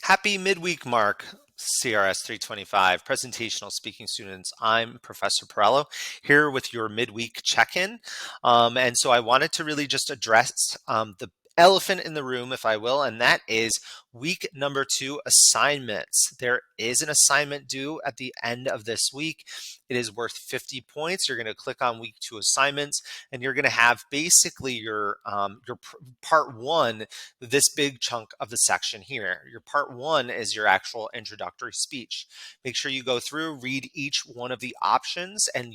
Happy midweek mark, CRS 325, presentational speaking students. I'm Professor Perrello here with your midweek check-in. And so I wanted to really just address the elephant in the room, if I will, and that is week number 2 assignments. There is an assignment due at the end of this week. It is worth 50 points. You're going to click on week 2 assignments, and you're going to have basically your part 1, this big chunk of the section here. Your part 1 is your actual introductory speech. Make sure you go through, read each one of the options, and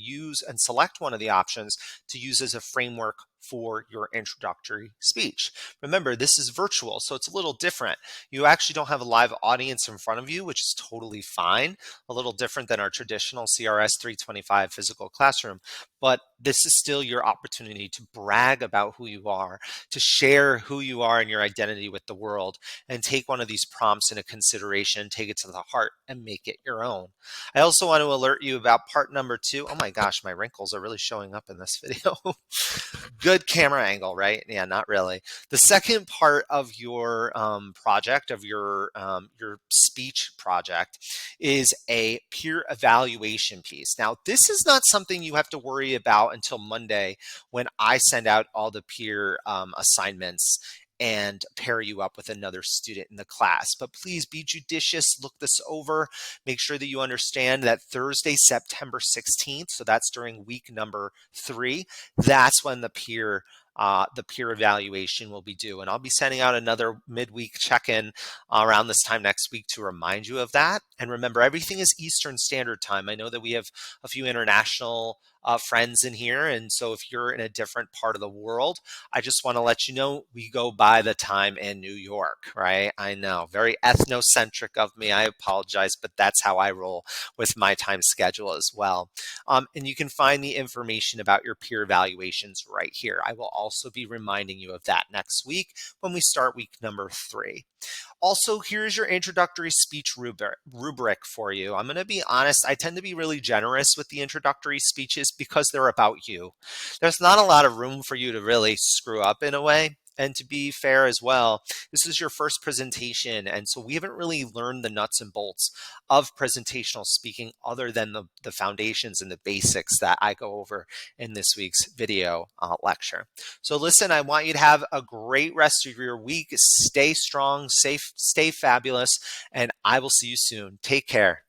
select one of the options to use as a framework for your introductory speech. Remember, this is virtual, so it's a little different. You actually don't have a live audience in front of you, which is totally fine. A little different than our traditional CRS 325 physical classroom, but this is still your opportunity to brag about who you are, to share who you are and your identity with the world, and take one of these prompts into consideration, take it to the heart, and make it your own. I also want to alert you about part number 2. Oh my gosh, my wrinkles are really showing up in this video. Good camera angle, right? Yeah, not really. The second part of your project, of your speech project, is a peer evaluation piece. Now, this is not something you have to worry about until Monday when I send out all the peer assignments and pair you up with another student in the class. But please be judicious, look this over, make sure that you understand that Thursday, September 16th, so that's during week number 3, that's when the peer evaluation will be due. And I'll be sending out another midweek check-in around this time next week to remind you of that. And remember, everything is Eastern Standard Time. I know that we have a few international friends in here. And so if you're in a different part of the world, I just want to let you know we go by the time in New York, right? I know, very ethnocentric of me. I apologize, but that's how I roll with my time schedule as well. And you can find the information about your peer evaluations right here. I will also be reminding you of that next week when we start week number 3. Also, here's your introductory speech rubric for you. I'm going to be honest, I tend to be really generous with the introductory speeches because they're about you. There's not a lot of room for you to really screw up in a way. And to be fair as well, this is your first presentation, and so we haven't really learned the nuts and bolts of presentational speaking other than the foundations and the basics that I go over in this week's video lecture. So listen, I want you to have a great rest of your week. Stay strong, safe, stay fabulous, and I will see you soon. Take care.